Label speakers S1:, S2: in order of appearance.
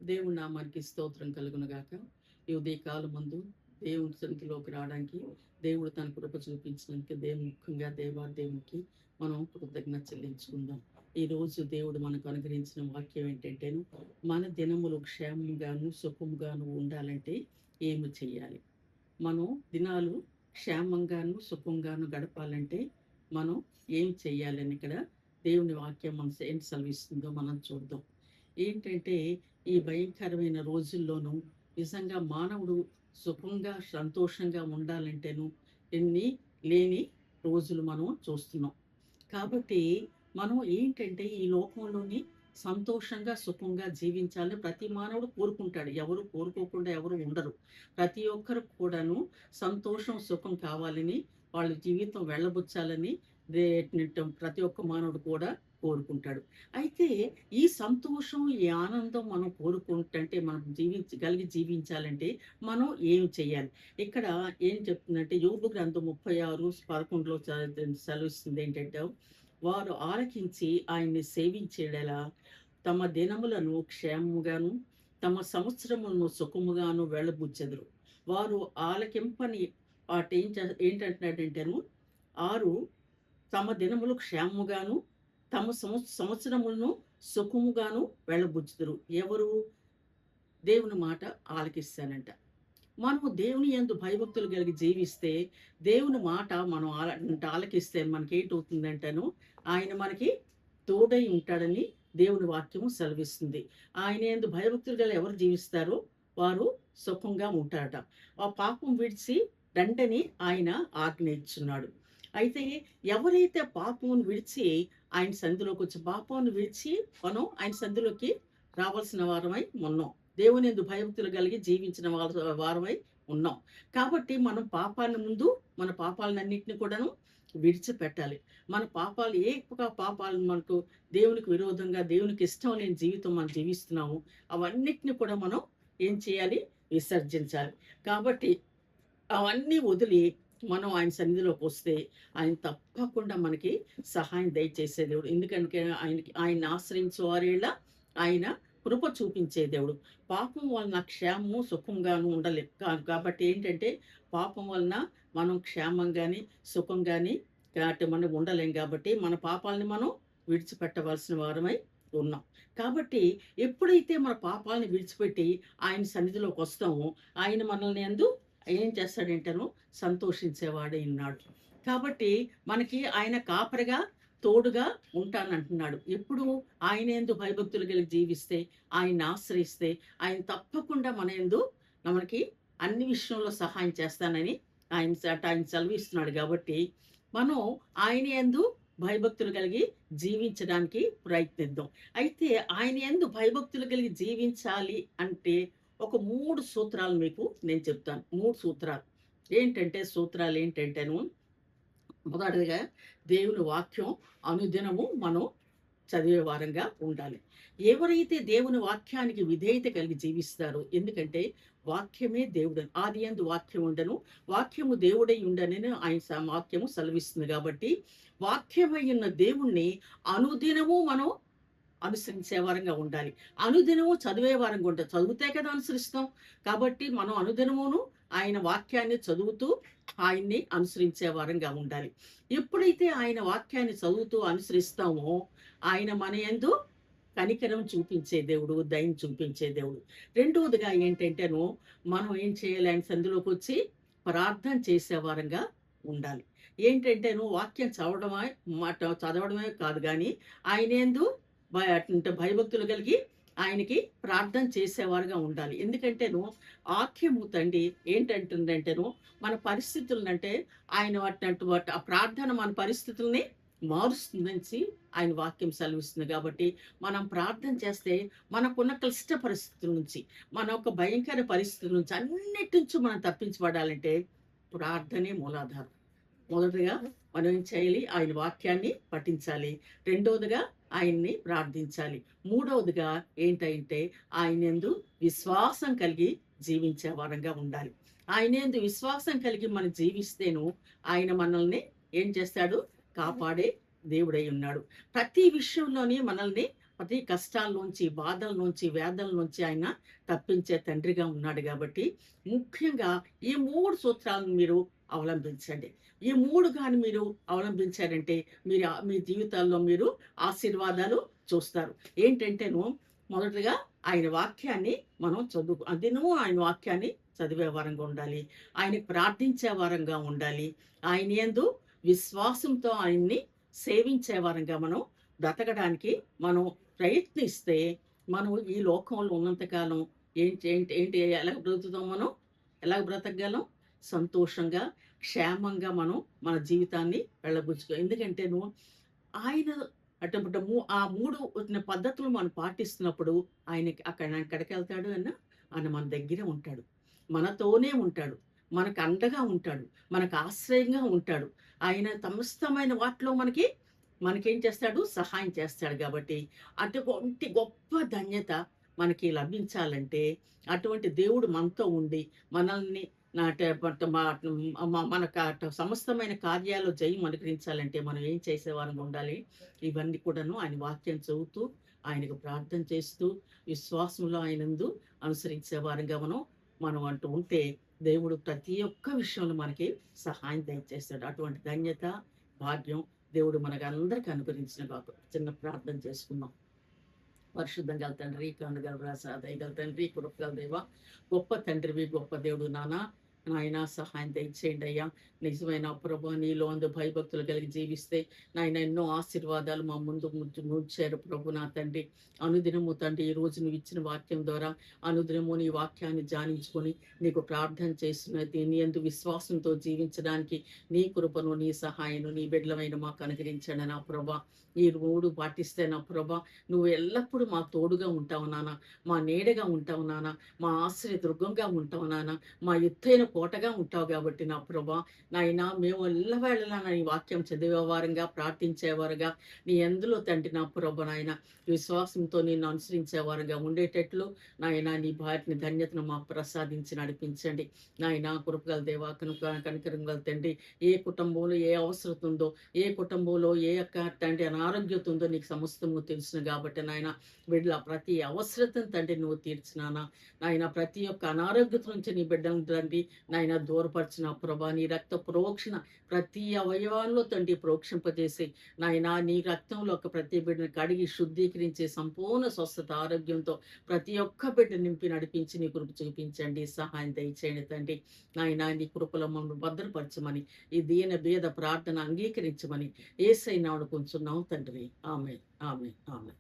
S1: దేవుని నామానికి స్తోత్రం కలుగును గాక. ఈ ఉదయకాలం ముందు దేవుని సన్నిధిలోకి రావడానికి దేవుడు తన కృప చూపించినందుకు ముఖ్యంగా దేవునికి మనం కృతజ్ఞత చెల్లించుకుందాం. ఈ రోజు దేవుడు మనకు అనుగ్రహించిన వాక్యం ఏంటంటేను, మన దినములు క్షేమంగాను సుఖముగాను ఉండాలంటే ఏమి చేయాలి? మనం దినాలు క్షేమంగాను సుఖంగాను గడపాలంటే మనం ఏం చెయ్యాలని ఇక్కడ దేవుని వాక్యం మన ఏంటి సెలవిస్తుందో మనం చూద్దాం. ఏంటంటే ఈ భయంకరమైన రోజుల్లోనూ నిజంగా మానవుడు సుఖంగా సంతోషంగా ఉండాలంటేను ఎన్ని లేని రోజులు మనం చూస్తున్నాం. కాబట్టి మనం ఏంటంటే ఈ లోకంలోని సంతోషంగా సుఖంగా జీవించాలని ప్రతి మానవుడు కోరుకుంటాడు. ఎవరు కోరుకోకుండా ఎవరు ఉండరు. ప్రతి ఒక్కరు కూడాను సంతోషం సుఖం కావాలని, వాళ్ళ జీవితం వెళ్ళబుచ్చాలని ప్రతి ఒక్క మానవుడు కూడా కోరుకుంటాడు. అయితే ఈ సంతోషం, ఈ ఆనందం మనం కోరుకుంటుంటే, మనం జీవించాలంటే మనం ఏమి చేయాలి? ఇక్కడ ఏం చెప్తుందంటే యోబు గ్రంథం 36:11 సెలవిస్తుంది ఏంటంటే, వారు ఆలకించి ఆయన్ని సేవించేడలా తమ దినములను క్షేమముగాను తమ సంవత్సరములను సుఖముగాను వెళ్ళబుచ్చెదరు. వారు ఆలకింపని ఏంటంటున్నాడంటేను, ఆరు తమ దినములు క్షేమముగాను తమ సంవత్సరములను సుఖముగాను వెళ్ళబుచ్చుదురు. ఎవరు? దేవుని మాట ఆలకిస్తానంట. మనము దేవుని యందు భయభక్తులు కలిగి జీవిస్తే, దేవుని మాట మనం ఆలకిస్తే మనకేంటవుతుందంటేను, ఆయన మనకి తోడై ఉంటాడని దేవుని వాక్యము సెలవిస్తుంది. ఆయన యందు భయభక్తులు గల ఎవరు జీవిస్తారో వారు సుఖంగా ఉంటారట. ఆ పాపం విడిచి దండని ఆయన ఆజ్ఞ ఇచ్చున్నాడు. అయితే ఎవరైతే పాపమును విడిచి ఆయన సంధిలోకి వచ్చి పాపాన్ని విడిచి మనం ఆయన సంధిలోకి రావాల్సిన వారమై ఉన్నాం. దేవుని యందు భయభక్తులు కలిగి జీవించిన వారమై ఉన్నాం. కాబట్టి మనం పాపాన్ని ముందు మన పాపాలన్నింటినీ కూడాను విడిచిపెట్టాలి. మన పాపాలు పాపాలు మనకు దేవునికి విరోధంగా దేవునికి ఇష్టం లేని జీవితం మనం జీవిస్తున్నాము, అవన్నిటిని కూడా మనం ఏం చేయాలి? విసర్జించాలి. కాబట్టి అవన్నీ వదిలి మనం ఆయన సన్నిధిలోకి వస్తే ఆయన తప్పకుండా మనకి సహాయం దయచేసే దేవుడు. ఎందుకంటే ఆయన్ని ఆశ్రయించే వారేళ్ళ ఆయన కృప చూపించే దేవుడు. పాపం వలన క్షేమము సుఖంగాను ఉండలేదు. కాబట్టి ఏంటంటే పాపం వలన మనం క్షేమంగాని సుఖంగాని మనం ఉండలేం. కాబట్టి మన పాపాలని మనం విడిచిపెట్టవలసిన వారమై ఉన్నాం. కాబట్టి ఎప్పుడైతే మన పాపాలని విడిచిపెట్టి ఆయన సన్నిధిలోకి వస్తామో, ఆయన మనల్ని ఏం చేస్తాడంటేను సంతోషించేవాడే ఉన్నాడు. కాబట్టి మనకి ఆయన కాపరిగా తోడుగా ఉంటానంటున్నాడు. ఎప్పుడు ఆయన యందు భయభక్తులు కలిగి జీవిస్తే, ఆయన్ని ఆశ్రయిస్తే ఆయన తప్పకుండా మనకి అన్ని విషయంలో సహాయం చేస్తానని ఆయన సెలవిస్తున్నాడు. కాబట్టి మనం ఆయన యందు భయభక్తులు కలిగి జీవించడానికి ప్రయత్నిద్దాం. అయితే ఆయన యందు భయభక్తులు కలిగి జీవించాలి అంటే ఒక 3 సూత్రాలు మీకు నేను చెప్తాను. 3 సూత్రాలు. సూత్రాలు ఏంటంటేను, మొదటిగా దేవుని వాక్యం అనుదినము మనం చదివే వారంగా ఉండాలి. ఎవరైతే దేవుని వాక్యానికి విధేయత కలిగి జీవిస్తారో, ఎందుకంటే వాక్యమే దేవుడు, ఆది యందు వాక్యం ఉండను, వాక్యము దేవుడై ఉండనని ఆయన వాక్యము సెలవిస్తుంది. కాబట్టి వాక్యమై ఉన్న దేవుణ్ణి అనుదినము మనం అనుసరించే వారంగా ఉండాలి. అనుదినము చదివే వారంగా ఉండాలి. చదివితే కదా అనుసరిస్తాం. కాబట్టి మనం అనుదినమును ఆయన వాక్యాన్ని చదువుతూ ఆయన్ని అనుసరించే వారంగా ఉండాలి. ఎప్పుడైతే ఆయన వాక్యాన్ని చదువుతూ అనుసరిస్తామో, ఆయన మన యందు కనికరం చూపించే దేవుడు, దయను చూపించే దేవుడు. రెండవదిగా ఏంటంటేను, మనం ఏం చేయాలి? ఆయన సంధిలోకి వచ్చి ప్రార్థన చేసే వారంగా ఉండాలి. వాక్యం చదవడమే కాదు కానీ ఆయన యందు భయభక్తులు కలిగి ఆయనకి ప్రార్థన చేసేవారుగా ఉండాలి. ఎందుకంటేను వాక్యము తండ్రి ఏంటంటుందంటేను, మన పరిస్థితులనంటే ఆయన వాటి ఆ ప్రార్థన మన పరిస్థితుల్ని మారుస్తుందని ఆయన వాక్యం సెలవిస్తుంది. కాబట్టి మనం ప్రార్థన చేస్తే మనకున్న క్లిష్ట పరిస్థితుల నుంచి, మన ఒక భయంకర పరిస్థితుల నుంచి, అన్నిటి నుంచి మనం తప్పించబడాలంటే ప్రార్థనే మూలాధారం. మొదటగా మనం ఏం చేయాలి? ఆయన వాక్యాన్ని పఠించాలి. రెండవదిగా ఆయన్ని ప్రార్థించాలి. మూడవదిగా ఏంటంటే ఆయన యందు విశ్వాసం కలిగి జీవించే వారంగా ఉండాలి. ఆయన యందు విశ్వాసం కలిగి మనం జీవిస్తేను ఆయన మనల్ని ఏం చేస్తాడు? కాపాడే దేవుడై ఉన్నాడు. ప్రతి విషయంలోని మనల్ని ప్రతి కష్టాల్లోంచి, బాధల నుంచి, వేదనల నుంచి ఆయన తప్పించే తండ్రిగా ఉన్నాడు గాబట్టి, ముఖ్యంగా ఈ 3 సూత్రాలను మీరు అవలంబించండి. ఈ 3 గాని మీరు అవలంబించారంటే, మీ జీవితాల్లో మీరు ఆశీర్వాదాలు చూస్తారు. ఏంటంటేను, మొదటగా ఆయన వాక్యాన్ని మనం దినము ఆయన వాక్యాన్ని చదివే వారంగా ఉండాలి. ఆయనకి ప్రార్థించే వారంగా ఉండాలి. ఆయన యందు విశ్వాసంతో ఆయన్ని సేవించే వారంగా మనం బ్రతకడానికి మనం ప్రయత్నిస్తే, మనం ఈ లోకంలో ఉన్నంత కాలం ఏంటి ఏంటి ఏంటి ఎలాగ బ్రతుకుతాం మనం? ఎలాగ బ్రతకగలం? సంతోషంగా, క్షేమంగా మనం మన జీవితాన్ని ఎందుకంటేను ఆయన అటు ఆ 3 పద్ధతులు మనం పాటిస్తున్నప్పుడు ఆయనకి ఎక్కడికెళ్తాడు ఆయన మన దగ్గరే ఉంటాడు. మనతోనే ఉంటాడు. మనకు అండగా ఉంటాడు. మనకు ఆశ్రయంగా ఉంటాడు. ఆయన సమస్తమైన వాటిలో మనకేం చేస్తాడు? సహాయం చేస్తాడు గాబట్టి, అటువంటి గొప్ప ధన్యత మనకి లభించాలంటే, అటువంటి దేవుడు మనతో ఉండి, మనల్ని నాట పట్ మా మ మనకు సమస్తమైన కార్యాల్లో జయం అనుగ్రహించాలంటే, మనం ఏం చేసేవారంగా ఉండాలి? ఇవన్నీ కూడాను ఆయన వాక్యం చదువుతూ, ఆయనకు ప్రార్థన చేస్తూ, విశ్వాసంలో ఆయనందు అనుసరించే వారంగా మనం అంటూ ఉంటే, దేవుడు ప్రతి ఒక్క విషయంలో మనకి సహాయం దయచేస్తాడు. అటువంటి ధన్యత, భాగ్యం దేవుడు మనకందరికి అనుగ్రహించిన గాక. చిన్న ప్రార్థన చేసుకుందాం. పరిశుద్ధం గల తండ్రి, కరుణగల రాసా, దయగల తండ్రి, కృపగల దేవ, గొప్ప తండ్రివి, గొప్ప దేవుడు నాన్న. నాయన సహాయం దయచేయండి అయ్యా. నిజమైన ప్రభు నీలో అందు భయభక్తులు కలిగి జీవిస్తే నాయన ఎన్నో ఆశీర్వాదాలు మా ముందు ముంచారు ప్రభు నా తండ్రి. అనుదినము తండ్రి ఈ రోజు నువ్వు ఇచ్చిన వాక్యం ద్వారా అనుదినము నీ వాక్యాన్ని ధ్యానించుకొని నీకు ప్రార్థన చేస్తున్నది నీ యందు విశ్వాసంతో జీవించడానికి నీ కృపను, నీ సహాయను, నీ బిడ్డలమైన మాకు అనుగ్రహించండి నా ప్రభా. ఈ 3 పాటిస్తే నా ప్రభా, నువ్వు ఎల్లప్పుడూ మా తోడుగా ఉంటావు నాన్న, మా నీడగా ఉంటావు నాన్న, మా ఆశ్రయ దుర్గంగా ఉంటావు నాన్న, మా ఎత్తైన కోటగా ఉంటావు కాబట్టి నా ప్రభా. నాయనా మేము ఎల్లవేళలా నీ వాక్యం చదివేవారంగా, ప్రార్థించేవారుగా, నీ ఎందులో తండ్రి నా ప్రభు నాయన విశ్వాసంతో నిన్ను అనుసరించేవారుగా ఉండేటట్లు నాయన నీ భార్యని ధన్యతను మాకు ప్రసాదించి నడిపించండి. నాయన కృపగల దేవా, కనికరం గల తండ్రి, ఏ కుటుంబంలో ఏ అవసరం ఉందో, ఏ కుటుంబంలో ఏ యొక్క తండ్రి అనారోగ్యత ఉందో నీకు సమస్తము తెలుసును కాబట్టి నాయన బిడ్డల ప్రతి అవసరతను తండ్రి నువ్వు తీర్చినానా. నాయన ప్రతి ఒక్క అనారోగ్యత నుంచి నీ బిడ్డను తండ్రి నాయన దూరపరిచిన ప్రభా, నీ రక్త ప్రోక్షణ ప్రతి అవయవాల్లో తండ్రి ప్రోక్షింపజేసి నాయన నీ రక్తంలో ఒక ప్రతి బిడ్డను కడిగి శుద్ధీకరించి సంపూర్ణ స్వస్థత ఆరోగ్యంతో ప్రతి ఒక్క బిడ్డ నింపి నడిపించి నీ కృప చూపించండి. సహాయం దయచేయండి తండ్రి. నాయన నీ కృపలో మమ్మల్ని భద్రపరచమని, ఈ దీన భేద ప్రార్థన అంగీకరించమని యేసయ్య నామమున కొంచున్నాం తండ్రి. ఆమేన్, ఆమేన్, ఆమేన్.